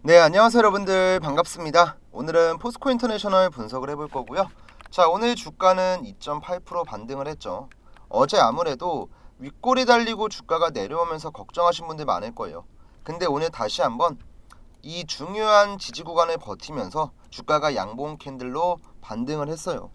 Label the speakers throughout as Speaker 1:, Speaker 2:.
Speaker 1: 네, 안녕하세요 여러분들, 반갑습니다. 오늘은 포스코 인터내셔널 분석을 해볼 거고요. 자, 오늘 주가는 2.8% 반등을 했죠. 어제 아무래도 윗골이 달리고 주가가 내려오면서 걱정하신 분들 많을 거예요. 근데 오늘 다시 한번 이 중요한 지지 구간을 버티면서 주가가 양봉 캔들로 반등을 했어요.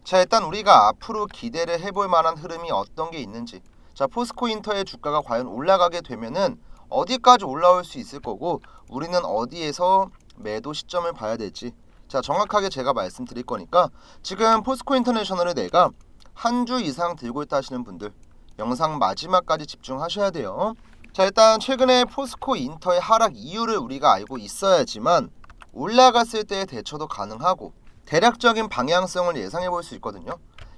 Speaker 1: 자, 일단 우리가 앞으로 기대를 해볼 만한 흐름이 어떤 게 있는지, 자, 포스코 인터의 주가가 과연 올라가게 되면은 어디까지 올라올 수 있을 거고, 우리는 어디에서 매도 시점을 봐야 될지, 자, 정확하게 제가 말씀드릴 거니까 지금 포스코 인터내셔널을 내가 한 주 이상 들고 있다 하시는 분들 영상 마지막까지 집중하셔야 돼요. 자, 일단 최근에 포스코 인터의 하락 이유를 우리가 알고 있어야지만 올라갔을 때의 대처도 가능하고 대략적인 방향성을 예상해 볼 수 있거든요.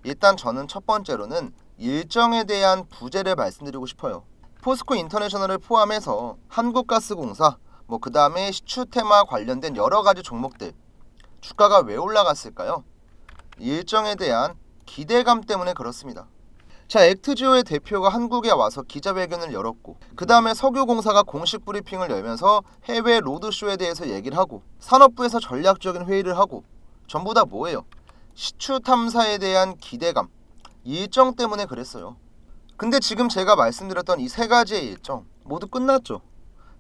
Speaker 1: 일단 저는 첫 번째로는 일정에 대한 부재를 말씀드리고 싶어요. 포스코 인터내셔널을 포함해서 한국가스공사, 그 다음에 시추테마 관련된 여러 가지 종목들 주가가 왜 올라갔을까요? 일정에 대한 기대감 때문에 그렇습니다. 자, 액트지오의 대표가 한국에 와서 기자회견을 열었고, 그 다음에 석유공사가 공식 브리핑을 열면서 해외 로드쇼에 대해서 얘기를 하고, 산업부에서 전략적인 회의를 하고, 전부 다 뭐예요? 시추 탐사에 대한 기대감, 일정 때문에 그랬어요. 근데 지금 제가 말씀드렸던 이 세 가지의 일정 모두 끝났죠.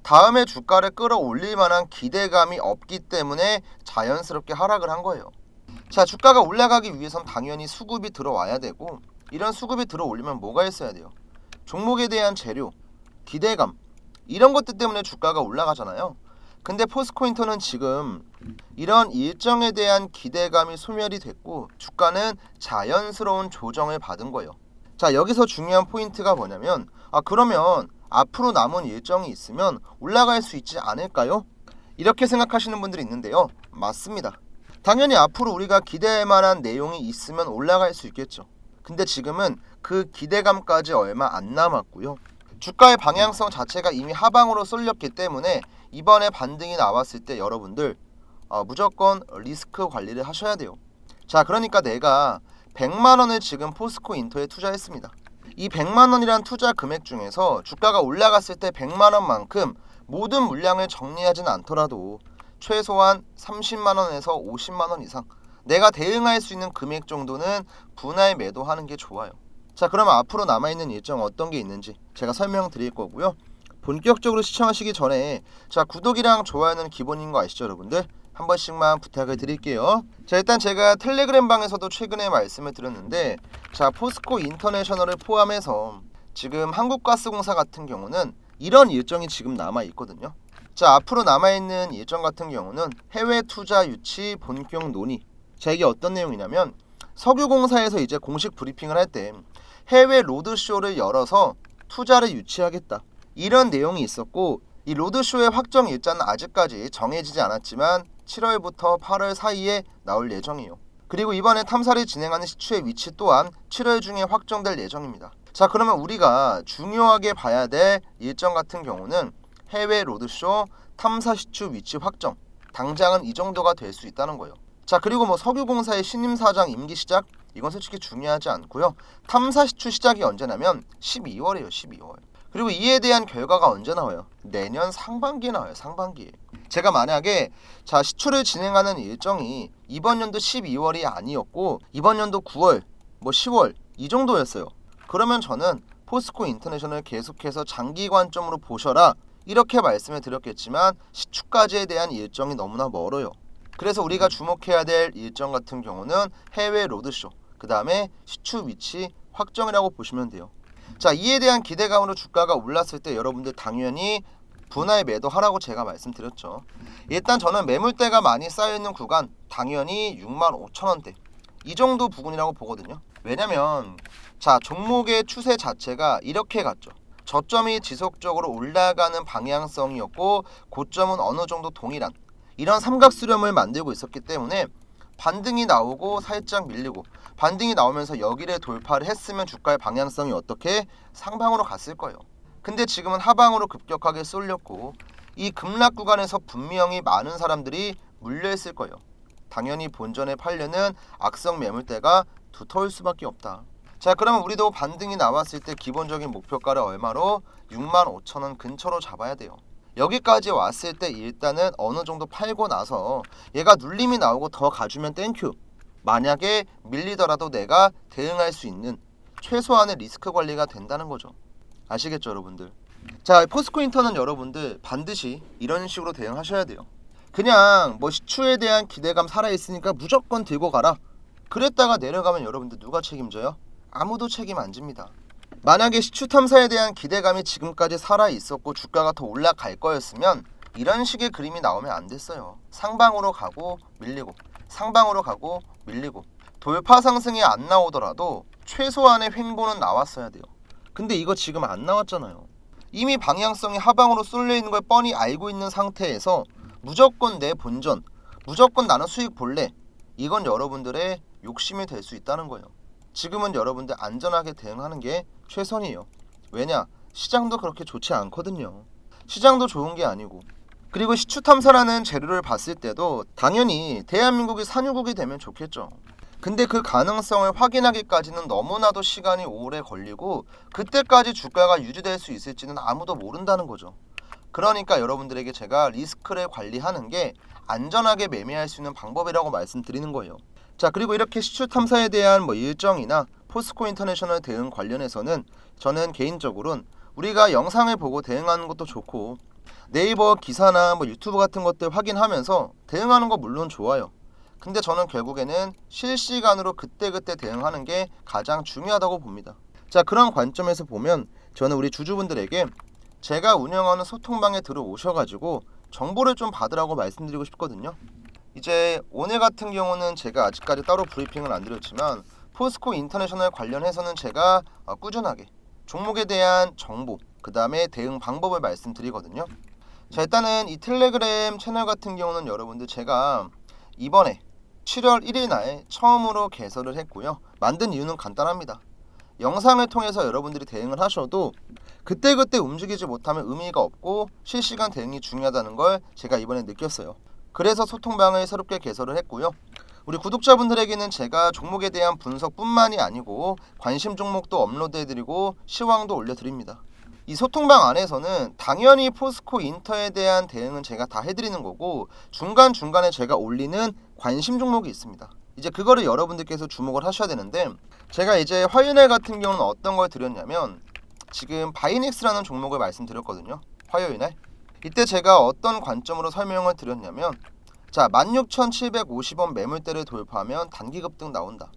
Speaker 1: 다음에 주가를 끌어올릴 만한 기대감이 없기 때문에 자연스럽게 하락을 한 거예요. 자, 주가가 올라가기 위해선 당연히 수급이 들어와야 되고, 이런 수급이 들어올리면 뭐가 있어야 돼요? 종목에 대한 재료, 기대감, 이런 것들 때문에 주가가 올라가잖아요. 근데 포스코인터는 지금 이런 일정에 대한 기대감이 소멸이 됐고 주가는 자연스러운 조정을 받은 거예요. 자, 여기서 중요한 포인트가 뭐냐면, 그러면 앞으로 남은 일정이 있으면 올라갈 수 있지 않을까요? 이렇게 생각하시는 분들이 있는데요. 맞습니다. 당연히 앞으로 우리가 기대할 만한 내용이 있으면 올라갈 수 있겠죠. 근데 지금은 그 기대감까지 얼마 안 남았고요. 주가의 방향성 자체가 이미 하방으로 쏠렸기 때문에 이번에 반등이 나왔을 때 여러분들 무조건 리스크 관리를 하셔야 돼요. 자, 그러니까 내가 100만 원을 지금 포스코 인터에 투자했습니다. 이 100만 원이란 투자 금액 중에서 주가가 올라갔을 때 100만 원만큼 모든 물량을 정리하진 않더라도 최소한 30만 원에서 50만 원 이상 내가 대응할 수 있는 금액 정도는 분할 매도하는 게 좋아요. 자, 그러면 앞으로 남아있는 일정 어떤 게 있는지 제가 설명드릴 거고요. 본격적으로 시청하시기 전에 자, 구독이랑 좋아요는 기본인 거 아시죠 여러분들? 한 번씩만 부탁을 드릴게요. 자, 일단 제가 텔레그램 방에서도 최근에 말씀을 드렸는데, 자, 포스코 인터내셔널을 포함해서 지금 한국가스공사 같은 경우는 이런 일정이 지금 남아 있거든요. 자, 앞으로 남아있는 일정 같은 경우는 해외 투자 유치 본격 논의. 자, 이게 어떤 내용이냐면 석유공사에서 이제 공식 브리핑을 할 때 해외 로드쇼를 열어서 투자를 유치하겠다, 이런 내용이 있었고, 이 로드쇼의 확정 일자는 아직까지 정해지지 않았지만 7월부터 8월 사이에 나올 예정이에요. 그리고 이번에 탐사를 진행하는 시추의 위치 또한 7월 중에 확정될 예정입니다. 자, 그러면 우리가 중요하게 봐야 될 일정 같은 경우는 해외 로드쇼 탐사 시추 위치 확정, 당장은 이 정도가 될 수 있다는 거예요. 자, 그리고 석유공사의 신임 사장 임기 시작, 이건 솔직히 중요하지 않고요. 탐사 시추 시작이 언제냐면 12월이에요. 12월. 그리고 이에 대한 결과가 언제 나와요? 내년 상반기에 나와요. 상반기에. 제가 만약에 자, 시추를 진행하는 일정이 이번 연도 12월이 아니었고 이번 연도 9월, 10월 이 정도였어요. 그러면 저는 포스코 인터내셔널 계속해서 장기 관점으로 보셔라, 이렇게 말씀을 드렸겠지만 시추까지에 대한 일정이 너무나 멀어요. 그래서 우리가 주목해야 될 일정 같은 경우는 해외 로드쇼, 그 다음에 시추 위치 확정이라고 보시면 돼요. 자, 이에 대한 기대감으로 주가가 올랐을 때 여러분들 당연히 분할 매도하라고 제가 말씀드렸죠. 일단 저는 매물대가 많이 쌓여있는 구간 당연히 65,000원대 이 정도 부근이라고 보거든요. 왜냐면 자, 종목의 추세 자체가 이렇게 갔죠. 저점이 지속적으로 올라가는 방향성이었고 고점은 어느 정도 동일한 이런 삼각수렴을 만들고 있었기 때문에 반등이 나오고 살짝 밀리고 반등이 나오면서 여기를 돌파를 했으면 주가의 방향성이 어떻게 상방으로 갔을 거예요. 근데 지금은 하방으로 급격하게 쏠렸고 이 급락 구간에서 분명히 많은 사람들이 물려있을 거예요. 당연히 본전에 팔려는 악성 매물대가 두터울 수밖에 없다. 자, 그러면 우리도 반등이 나왔을 때 기본적인 목표가를 얼마로? 65,000원 근처로 잡아야 돼요. 여기까지 왔을 때 일단은 어느 정도 팔고 나서 얘가 눌림이 나오고 더 가주면 땡큐. 만약에 밀리더라도 내가 대응할 수 있는 최소한의 리스크 관리가 된다는 거죠. 아시겠죠, 여러분들? 자, 포스코 인터는 여러분들 반드시 이런 식으로 대응하셔야 돼요. 그냥 뭐 시추에 대한 기대감 살아있으니까 무조건 들고 가라. 그랬다가 내려가면 여러분들 누가 책임져요? 아무도 책임 안 집니다. 만약에 시추 탐사에 대한 기대감이 지금까지 살아있었고 주가가 더 올라갈 거였으면 이런 식의 그림이 나오면 안 됐어요. 상방으로 가고 밀리고 상방으로 가고 밀리고 돌파 상승이 안 나오더라도 최소한의 횡보는 나왔어야 돼요. 근데 이거 지금 안 나왔잖아요. 이미 방향성이 하방으로 쏠려 있는 걸 뻔히 알고 있는 상태에서 무조건 내 본전, 무조건 나는 수익 볼래. 이건 여러분들의 욕심이 될 수 있다는 거예요. 지금은 여러분들 안전하게 대응하는 게 최선이에요. 왜냐? 시장도 그렇게 좋지 않거든요. 시장도 좋은 게 아니고. 그리고 시추탐사라는 재료를 봤을 때도 당연히 대한민국이 산유국이 되면 좋겠죠. 근데 그 가능성을 확인하기까지는 너무나도 시간이 오래 걸리고 그때까지 주가가 유지될 수 있을지는 아무도 모른다는 거죠. 그러니까 여러분들에게 제가 리스크를 관리하는 게 안전하게 매매할 수 있는 방법이라고 말씀드리는 거예요. 자, 그리고 이렇게 시추 탐사에 대한 일정이나 포스코 인터내셔널 대응 관련해서는 저는 개인적으로는 우리가 영상을 보고 대응하는 것도 좋고 네이버 기사나 유튜브 같은 것들 확인하면서 대응하는 거 물론 좋아요. 근데 저는 결국에는 실시간으로 그때그때 대응하는 게 가장 중요하다고 봅니다. 자, 그런 관점에서 보면 저는 우리 주주분들에게 제가 운영하는 소통방에 들어오셔가지고 정보를 좀 받으라고 말씀드리고 싶거든요. 이제 오늘 같은 경우는 제가 아직까지 따로 브리핑을 안 드렸지만 포스코 인터내셔널 관련해서는 제가 꾸준하게 종목에 대한 정보, 그 다음에 대응 방법을 말씀드리거든요. 자, 일단은 이 텔레그램 채널 같은 경우는 여러분들 제가 이번에 7월 1일 날 처음으로 개설을 했고요. 만든 이유는 간단합니다. 영상을 통해서 여러분들이 대응을 하셔도 그때그때 움직이지 못하면 의미가 없고 실시간 대응이 중요하다는 걸 제가 이번에 느꼈어요. 그래서 소통방을 새롭게 개설을 했고요. 우리 구독자분들에게는 제가 종목에 대한 분석뿐만이 아니고 관심 종목도 업로드해드리고 시황도 올려드립니다. 이 소통방 안에서는 당연히 포스코 인터에 대한 대응은 제가 다 해드리는 거고 중간중간에 제가 올리는 관심 종목이 있습니다. 이제 그거를 여러분들께서 주목을 하셔야 되는데 제가 이제 화요일날 같은 경우는 어떤 걸 드렸냐면 지금 바이넥스라는 종목을 말씀드렸거든요. 화요일날 이때 제가 어떤 관점으로 설명을 드렸냐면 자, 16,750원 매물대를 돌파하면 단기 급등 나온다.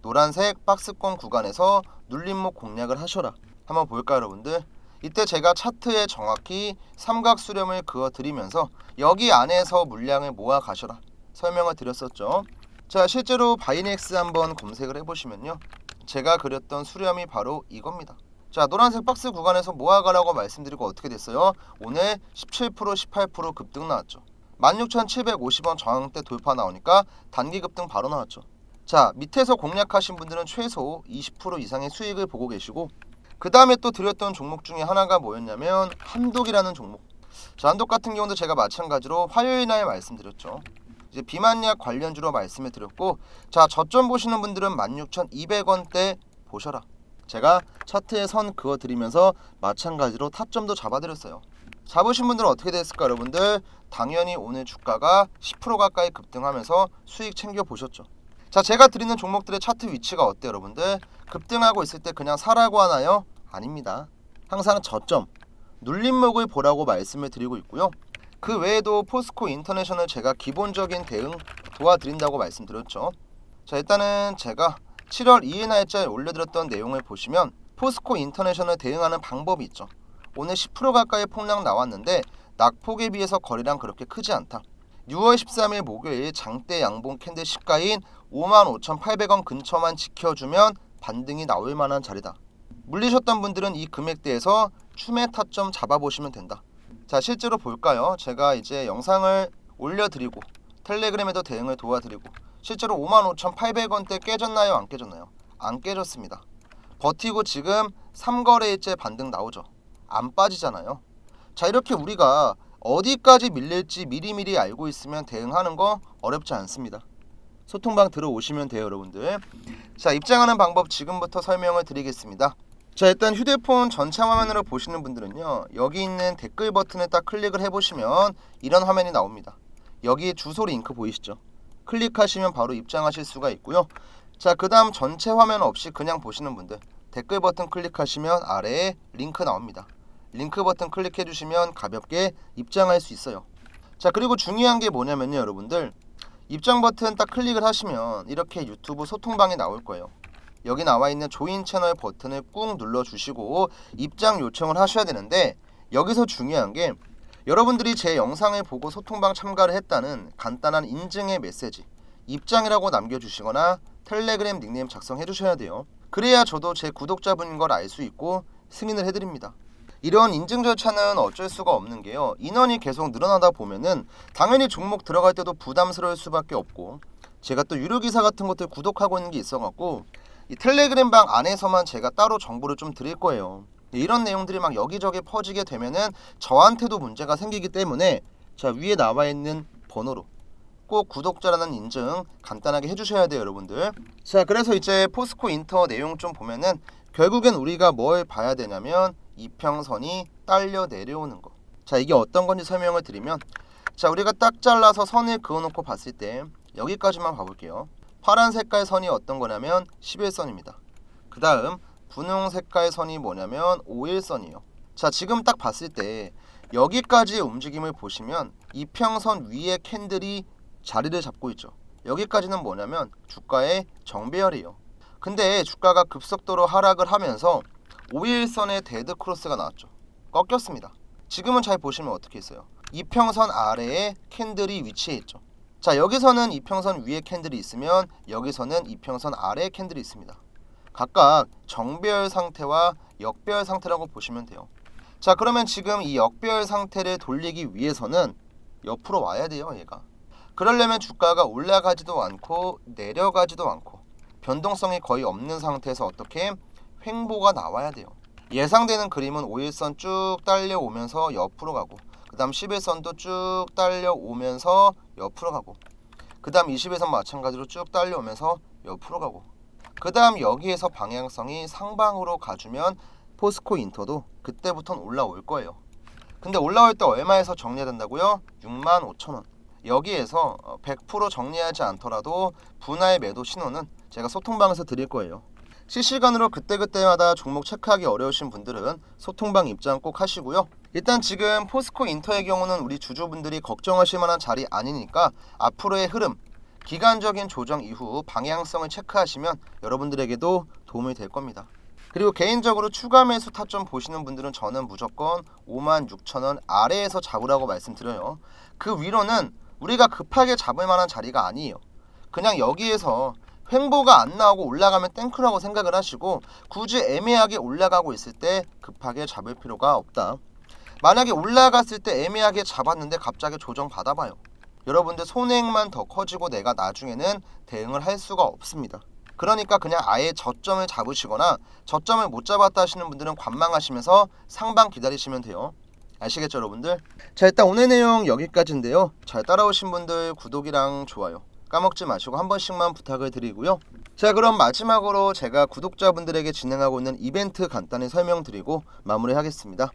Speaker 1: 노란색 박스권 구간에서 눌림목 공략을 하셔라. 한번 볼까요, 여러분들? 이때 제가 차트에 정확히 삼각 수렴을 그어드리면서 여기 안에서 물량을 모아 가셔라 설명을 드렸었죠. 자, 실제로 바이넥스 한번 검색을 해보시면요, 제가 그렸던 수렴이 바로 이겁니다. 자, 노란색 박스 구간에서 모아가라고 말씀드리고 어떻게 됐어요? 오늘 17% 18% 급등 나왔죠. 16,750원 저항대 돌파 나오니까 단기 급등 바로 나왔죠. 자, 밑에서 공략하신 분들은 최소 20% 이상의 수익을 보고 계시고 그 다음에 또 드렸던 종목 중에 하나가 뭐였냐면 한독이라는 종목. 자, 한독 같은 경우도 제가 마찬가지로 화요일날 말씀드렸죠. 이제 비만약 관련주로 말씀을 드렸고 자, 저점 보시는 분들은 16,200원대 보셔라. 제가 차트에 선 그어드리면서 마찬가지로 타점도 잡아드렸어요. 잡으신 분들은 어떻게 됐을까 여러분들? 당연히 오늘 주가가 10% 가까이 급등하면서 수익 챙겨보셨죠. 자, 제가 드리는 종목들의 차트 위치가 어때요 여러분들? 급등하고 있을 때 그냥 사라고 하나요? 아닙니다. 항상 저점, 눌림목을 보라고 말씀을 드리고 있고요. 그 외에도 포스코 인터내셔널 제가 기본적인 대응 도와드린다고 말씀드렸죠. 자, 일단은 제가 7월 2일 날짜에 올려드렸던 내용을 보시면 포스코 인터내셔널 대응하는 방법이 있죠. 오늘 10% 가까이 폭락 나왔는데 낙폭에 비해서 거래량 그렇게 크지 않다. 6월 13일 목요일 장대 양봉 캔들 시가인 55,800원 근처만 지켜주면 반등이 나올 만한 자리다. 물리셨던 분들은 이 금액대에서 추매 타점 잡아보시면 된다. 자, 실제로 볼까요? 제가 이제 영상을 올려드리고 텔레그램에도 대응을 도와드리고 실제로 55,800원대 깨졌나요? 안 깨졌나요? 안 깨졌습니다. 버티고 지금 3거래일째 반등 나오죠. 안 빠지잖아요. 자, 이렇게 우리가 어디까지 밀릴지 미리미리 알고 있으면 대응하는 거 어렵지 않습니다. 소통방 들어오시면 돼요 여러분들. 자, 입장하는 방법 지금부터 설명을 드리겠습니다. 자, 일단 휴대폰 전체 화면으로 보시는 분들은요, 여기 있는 댓글 버튼에 딱 클릭을 해보시면 이런 화면이 나옵니다. 여기 주소 링크 보이시죠? 클릭하시면 바로 입장하실 수가 있고요. 자, 그 다음 전체 화면 없이 그냥 보시는 분들, 댓글 버튼 클릭하시면 아래에 링크 나옵니다. 링크 버튼 클릭해 주시면 가볍게 입장할 수 있어요. 자, 그리고 중요한 게 뭐냐면요, 여러분들, 입장 버튼 딱 클릭을 하시면 이렇게 유튜브 소통방이 나올 거예요. 여기 나와 있는 조인 채널 버튼을 꾹 눌러주시고 입장 요청을 하셔야 되는데, 여기서 중요한 게 여러분들이 제 영상을 보고 소통방 참가를 했다는 간단한 인증의 메시지, 입장이라고 남겨주시거나 텔레그램 닉네임 작성해 주셔야 돼요. 그래야 저도 제 구독자분인 걸 알 수 있고 승인을 해드립니다. 이런 인증 절차는 어쩔 수가 없는 게요, 인원이 계속 늘어나다 보면은 당연히 종목 들어갈 때도 부담스러울 수밖에 없고, 제가 또 유료기사 같은 것들 구독하고 있는 게 있어갖고 이 텔레그램 방 안에서만 제가 따로 정보를 좀 드릴 거예요. 이런 내용들이 막 여기저기 퍼지게 되면은 저한테도 문제가 생기기 때문에, 자, 위에 나와 있는 번호로 꼭 구독자라는 인증 간단하게 해주셔야 돼요, 여러분들. 자, 그래서 이제 포스코 인터 내용 좀 보면은 결국엔 우리가 뭘 봐야 되냐면 이평선이 딸려 내려오는 거. 자, 이게 어떤 건지 설명을 드리면, 자, 우리가 딱 잘라서 선을 그어놓고 봤을 때 여기까지만 봐볼게요. 파란 색깔 선이 어떤 거냐면 11선입니다. 그 다음 분홍 색깔 선이 뭐냐면 5일선이에요. 자, 지금 딱 봤을 때 여기까지의 움직임을 보시면 이평선 위에 캔들이 자리를 잡고 있죠. 여기까지는 뭐냐면 주가의 정배열이에요. 근데 주가가 급속도로 하락을 하면서 5일선의 데드 크로스가 나왔죠. 꺾였습니다. 지금은 잘 보시면 어떻게 있어요? 이평선 아래에 캔들이 위치해 있죠. 자, 여기서는 이평선 위에 캔들이 있으면 여기서는 이평선 아래에 캔들이 있습니다. 각각 정배열 상태와 역배열 상태라고 보시면 돼요. 자, 그러면 지금 이 역배열 상태를 돌리기 위해서는 옆으로 와야 돼요, 얘가. 그러려면 주가가 올라가지도 않고 내려가지도 않고 변동성이 거의 없는 상태에서 어떻게 횡보가 나와야 돼요. 예상되는 그림은 5일선 쭉 딸려오면서 옆으로 가고, 그 다음 11선도 쭉 딸려오면서 옆으로 가고, 그 다음 21선 마찬가지로 쭉 딸려오면서 옆으로 가고, 그 다음 여기에서 방향성이 상방으로 가주면 포스코 인터도 그때부터는 올라올 거예요. 근데 올라올 때 얼마에서 정리해야 된다고요? 65,000원. 여기에서 100% 정리하지 않더라도 분할 매도 신호는 제가 소통방에서 드릴 거예요. 실시간으로 그때그때마다 종목 체크하기 어려우신 분들은 소통방 입장 꼭 하시고요. 일단 지금 포스코 인터의 경우는 우리 주주분들이 걱정하실 만한 자리 아니니까 앞으로의 흐름, 기간적인 조정 이후 방향성을 체크하시면 여러분들에게도 도움이 될 겁니다. 그리고 개인적으로 추가 매수 타점 보시는 분들은 저는 무조건 56,000원 아래에서 잡으라고 말씀드려요. 그 위로는 우리가 급하게 잡을 만한 자리가 아니에요. 그냥 여기에서 횡보가 안 나오고 올라가면 땡크라고 생각을 하시고, 굳이 애매하게 올라가고 있을 때 급하게 잡을 필요가 없다. 만약에 올라갔을 때 애매하게 잡았는데 갑자기 조정 받아봐요. 여러분들 손해액만 더 커지고 내가 나중에는 대응을 할 수가 없습니다. 그러니까 그냥 아예 저점을 잡으시거나 저점을 못 잡았다 하시는 분들은 관망하시면서 상방 기다리시면 돼요. 아시겠죠, 여러분들? 자, 일단 오늘 내용 여기까지인데요. 잘 따라오신 분들 구독이랑 좋아요 까먹지 마시고 한 번씩만 부탁을 드리고요. 자, 그럼 마지막으로 제가 구독자분들에게 진행하고 있는 이벤트 간단히 설명드리고 마무리하겠습니다.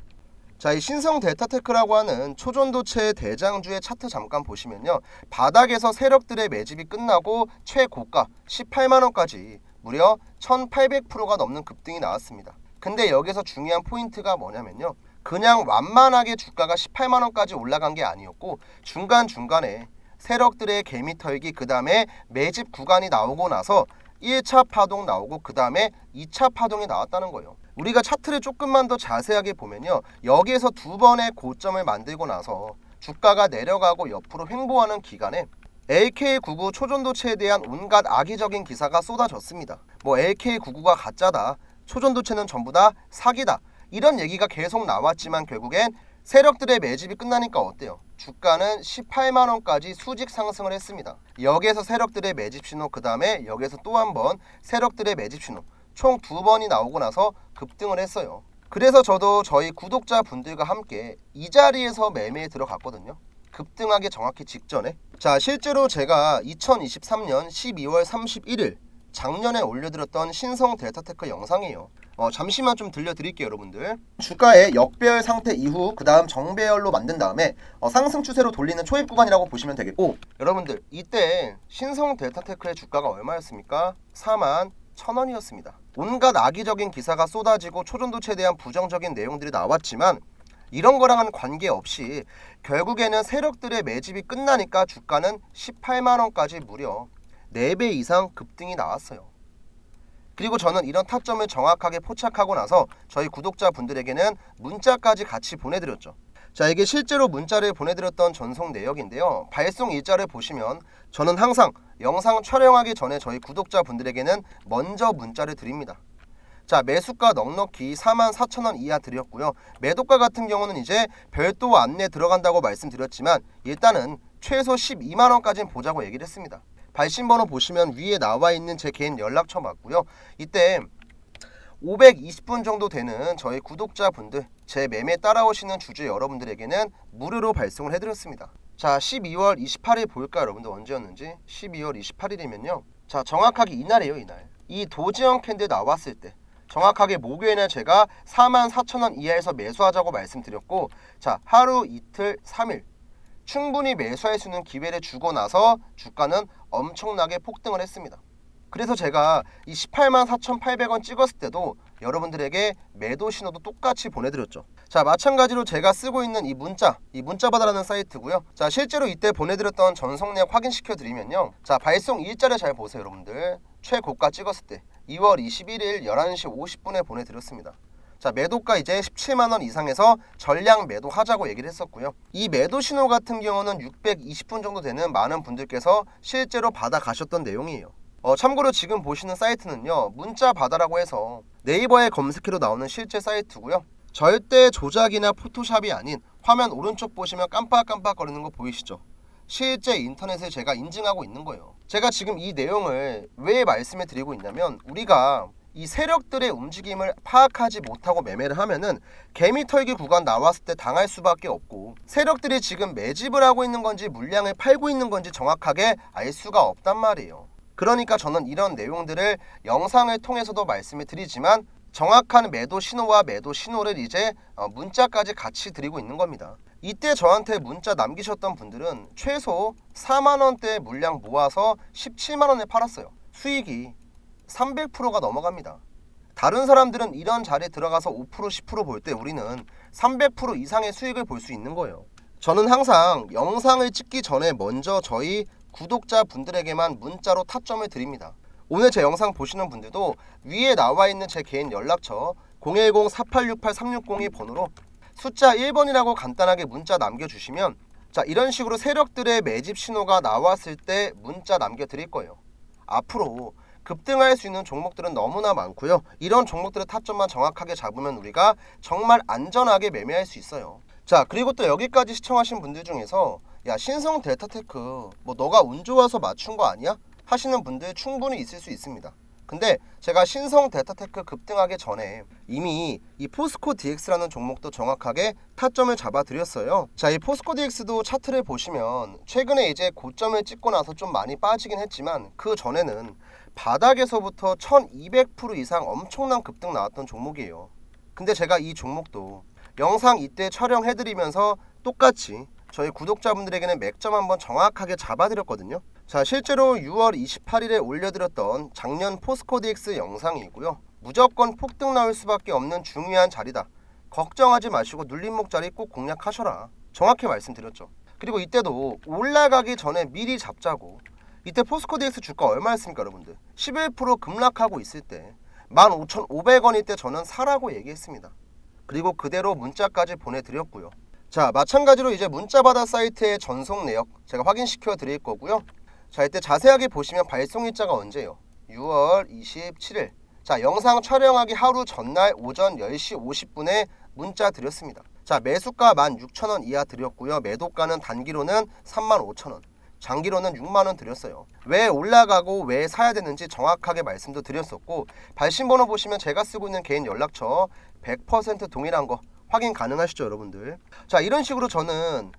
Speaker 1: 자, 이 신성 델타테크라고 하는 초전도체 대장주의 차트 잠깐 보시면요, 바닥에서 세력들의 매집이 끝나고 최고가 18만원까지 무려 1800%가 넘는 급등이 나왔습니다. 근데 여기서 중요한 포인트가 뭐냐면요, 그냥 완만하게 주가가 18만원까지 올라간 게 아니었고 중간중간에 세력들의 개미 털기, 그 다음에 매집 구간이 나오고 나서 1차 파동 나오고 그 다음에 2차 파동이 나왔다는 거예요. 우리가 차트를 조금만 더 자세하게 보면요, 여기에서 두 번의 고점을 만들고 나서 주가가 내려가고 옆으로 횡보하는 기간에 LK99 초전도체에 대한 온갖 악의적인 기사가 쏟아졌습니다. 뭐 LK99가 가짜다, 초전도체는 전부 다 사기다, 이런 얘기가 계속 나왔지만 결국엔 세력들의 매집이 끝나니까 어때요? 주가는 18만원까지 수직 상승을 했습니다. 여기에서 세력들의 매집 신호, 그 다음에 여기에서 또 한 번 세력들의 매집 신호, 총 두 번이 나오고 나서 급등을 했어요. 그래서 저도 저희 구독자분들과 함께 이 자리에서 매매에 들어갔거든요. 급등하기 정확히 직전에. 자, 실제로 제가 2023년 12월 31일 작년에 올려드렸던 신성 델타테크 영상이에요. 잠시만 좀 들려드릴게요 여러분들. 주가의 역배열 상태 이후 그 다음 정배열로 만든 다음에 상승 추세로 돌리는 초입 구간이라고 보시면 되겠고, 여러분들 이때 신성 델타테크의 주가가 얼마였습니까? 41,000원이었습니다. 온갖 악의적인 기사가 쏟아지고 초전도체에 대한 부정적인 내용들이 나왔지만 이런 거랑은 관계없이 결국에는 세력들의 매집이 끝나니까 주가는 18만원까지 무려 4배 이상 급등이 나왔어요. 그리고 저는 이런 타점을 정확하게 포착하고 나서 저희 구독자분들에게는 문자까지 같이 보내드렸죠. 자, 이게 실제로 문자를 보내드렸던 전송 내역인데요. 발송 일자를 보시면 저는 항상 영상 촬영하기 전에 저희 구독자분들에게는 먼저 문자를 드립니다. 자, 매수가 넉넉히 44,000원 이하 드렸고요. 매도가 같은 경우는 이제 별도 안내 들어간다고 말씀드렸지만 일단은 최소 12만원까지는 보자고 얘기를 했습니다. 발신번호 보시면 위에 나와 있는 제 개인 연락처 맞고요. 이때 520분 정도 되는 저희 구독자분들, 제 매매 따라오시는 주주 여러분들에게는 무료로 발송을 해드렸습니다. 자, 12월 28일 볼까요 여러분들? 언제였는지. 12월 28일이면요 자, 정확하게 이날이에요. 이날 이 도지형 캔들 나왔을 때 정확하게 목요일에 제가 44,000원 이하에서 매수하자고 말씀드렸고, 자, 하루 이틀 3일 충분히 매수할 수 있는 기회를 주고 나서 주가는 엄청나게 폭등을 했습니다. 그래서 제가 이 184,800원 찍었을 때도 여러분들에게 매도 신호도 똑같이 보내드렸죠. 자, 마찬가지로 제가 쓰고 있는 이 문자바다라는 사이트고요. 자, 실제로 이때 보내드렸던 전송 내역 확인시켜 드리면요. 자, 발송 일자를 잘 보세요 여러분들. 최고가 찍었을 때 2월 21일 11시 50분에 보내드렸습니다. 자, 매도가 이제 17만원 이상에서 전량 매도하자고 얘기를 했었고요. 이 매도 신호 같은 경우는 620분 정도 되는 많은 분들께서 실제로 받아 가셨던 내용이에요. 참고로 지금 보시는 사이트는요, 문자바다라고 해서 네이버에 검색해도 나오는 실제 사이트고요. 절대 조작이나 포토샵이 아닌, 화면 오른쪽 보시면 깜빡깜빡 거리는 거 보이시죠? 실제 인터넷에 제가 인증하고 있는 거예요. 제가 지금 이 내용을 왜 말씀해 드리고 있냐면, 우리가 이 세력들의 움직임을 파악하지 못하고 매매를 하면은 개미 털기 구간 나왔을 때 당할 수밖에 없고, 세력들이 지금 매집을 하고 있는 건지 물량을 팔고 있는 건지 정확하게 알 수가 없단 말이에요. 그러니까 저는 이런 내용들을 영상을 통해서도 말씀을 드리지만 정확한 매도 신호와 매도 신호를 이제 문자까지 같이 드리고 있는 겁니다. 이때 저한테 문자 남기셨던 분들은 최소 4만원대 물량 모아서 17만원에 팔았어요. 수익이 300%가 넘어갑니다. 다른 사람들은 이런 자리에 들어가서 5% 10% 볼 때 우리는 300% 이상의 수익을 볼 수 있는 거예요. 저는 항상 영상을 찍기 전에 먼저 저희 구독자분들에게만 문자로 타점을 드립니다. 오늘 제 영상 보시는 분들도 위에 나와 있는 제 개인 연락처 010-4868-3602 번호로 숫자 1번이라고 간단하게 문자 남겨주시면, 자, 이런 식으로 세력들의 매집 신호가 나왔을 때 문자 남겨드릴 거예요. 앞으로 급등할 수 있는 종목들은 너무나 많고요. 이런 종목들의 타점만 정확하게 잡으면 우리가 정말 안전하게 매매할 수 있어요. 자, 그리고 또 여기까지 시청하신 분들 중에서 야, 신성 델타테크 뭐 너가 운 좋아서 맞춘 거 아니야? 하시는 분들 충분히 있을 수 있습니다. 근데 제가 신성 델타테크 급등하기 전에 이미 이 포스코 DX라는 종목도 정확하게 타점을 잡아 드렸어요. 자, 이 포스코 DX도 차트를 보시면 최근에 이제 고점을 찍고 나서 좀 많이 빠지긴 했지만 그 전에는 바닥에서부터 1200% 이상 엄청난 급등 나왔던 종목이에요. 근데 제가 이 종목도 영상 이때 촬영해드리면서 똑같이 저희 구독자분들에게는 맥점 한번 정확하게 잡아드렸거든요. 자, 실제로 6월 28일에 올려드렸던 작년 포스코 DX 영상이고요. 무조건 폭등 나올 수밖에 없는 중요한 자리다. 걱정하지 마시고 눌림목 자리 꼭 공략하셔라. 정확히 말씀드렸죠. 그리고 이때도 올라가기 전에 미리 잡자고. 이때 포스코 DX 주가 얼마였습니까 여러분들? 11% 급락하고 있을 때 15,500원일 때 저는 사라고 얘기했습니다. 그리고 그대로 문자까지 보내드렸고요. 자, 마찬가지로 이제 문자바다 사이트의 전송 내역 제가 확인시켜 드릴 거고요. 자, 이때 자세하게 보시면 발송 일자가 언제요? 6월 27일. 자, 영상 촬영하기 하루 전날 오전 10시 50분에 문자 드렸습니다. 자, 매수가 16,000원 이하 드렸고요. 매도가는 단기로는 35,000원, 장기로는 6만원 드렸어요. 왜 올라가고 왜 사야 되는지 정확하게 말씀도 드렸었고, 발신번호 보시면 제가 쓰고 있는 개인 연락처 100% 동일한 거 확인 가능하시죠 여러분들. 자, 이런 식으로 저는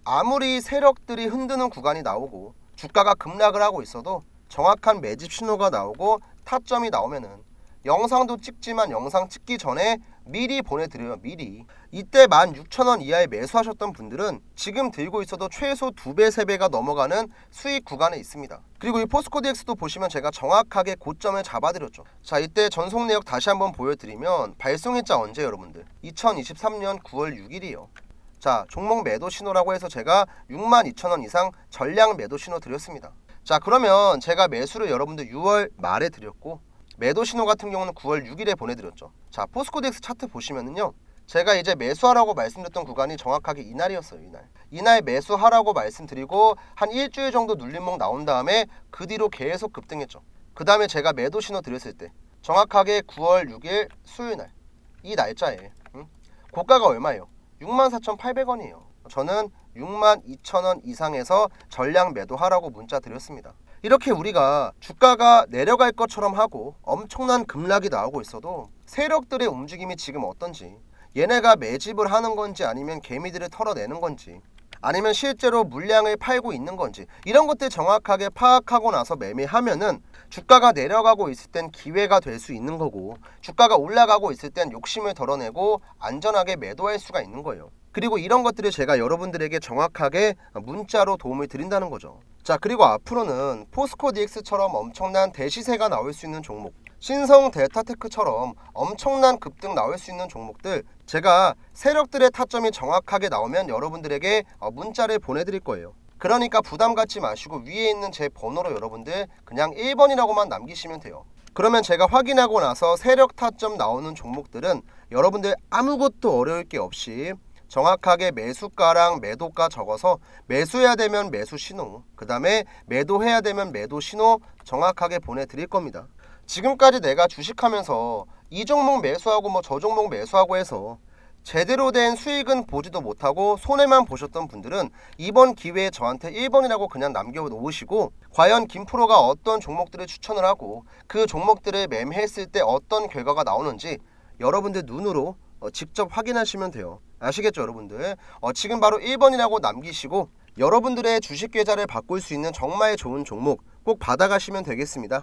Speaker 1: 아무리 세력들이 흔드는 구간이 나오고 주가가 급락을 하고 있어도 정확한 매집 신호가 나오고 타점이 나오면은 영상도 찍지만 영상 찍기 전에 미리 보내드려요. 미리. 이때 16,000원 이하에 매수하셨던 분들은 지금 들고 있어도 최소 2배, 3배가 넘어가는 수익 구간에 있습니다. 그리고 이 포스코DX도 보시면 제가 정확하게 고점을 잡아드렸죠. 자, 이때 전송 내역 다시 한번 보여드리면 발송일자 언제 여러분들? 2023년 9월 6일이요. 자, 종목 매도 신호라고 해서 제가 62,000원 이상 전량 매도 신호 드렸습니다. 자, 그러면 제가 매수를 여러분들 6월 말에 드렸고 매도 신호 같은 경우는 9월 6일에 보내드렸죠. 자, 포스코DX 차트 보시면은요, 제가 이제 매수하라고 말씀드렸던 구간이 정확하게 이날이었어요. 이날 매수하라고 말씀드리고 한 일주일 정도 눌림목 나온 다음에 그 뒤로 계속 급등했죠. 그 다음에 제가 매도 신호 드렸을 때 정확하게 9월 6일 수요일날 이 날짜에 고가가 얼마예요? 64,800원이에요. 저는 62,000원 이상에서 전량 매도하라고 문자 드렸습니다. 이렇게 우리가 주가가 내려갈 것처럼 하고 엄청난 급락이 나오고 있어도 세력들의 움직임이 지금 어떤지, 얘네가 매집을 하는 건지 아니면 개미들을 털어내는 건지 아니면 실제로 물량을 팔고 있는 건지 이런 것들 정확하게 파악하고 나서 매매하면은 주가가 내려가고 있을 땐 기회가 될 수 있는 거고, 주가가 올라가고 있을 땐 욕심을 덜어내고 안전하게 매도할 수가 있는 거예요. 그리고 이런 것들을 제가 여러분들에게 정확하게 문자로 도움을 드린다는 거죠. 자, 그리고 앞으로는 포스코DX처럼 엄청난 대시세가 나올 수 있는 종목, 신성 델타테크처럼 엄청난 급등 나올 수 있는 종목들, 제가 세력들의 타점이 정확하게 나오면 여러분들에게 문자를 보내드릴 거예요. 그러니까 부담 갖지 마시고 위에 있는 제 번호로 여러분들 그냥 1번이라고만 남기시면 돼요. 그러면 제가 확인하고 나서 세력 타점 나오는 종목들은 여러분들 아무것도 어려울 게 없이 정확하게 매수가랑 매도가 적어서 매수해야 되면 매수 신호, 그 다음에 매도해야 되면 매도 신호 정확하게 보내드릴 겁니다. 지금까지 내가 주식하면서 이 종목 매수하고 뭐 저 종목 매수하고 해서 제대로 된 수익은 보지도 못하고 손해만 보셨던 분들은 이번 기회에 저한테 1번이라고 그냥 남겨놓으시고 과연 김프로가 어떤 종목들을 추천을 하고 그 종목들을 매매했을 때 어떤 결과가 나오는지 여러분들 눈으로 직접 확인하시면 돼요. 아시겠죠 여러분들? 지금 바로 1번이라고 남기시고 여러분들의 주식 계좌를 바꿀 수 있는 정말 좋은 종목 꼭 받아가시면 되겠습니다.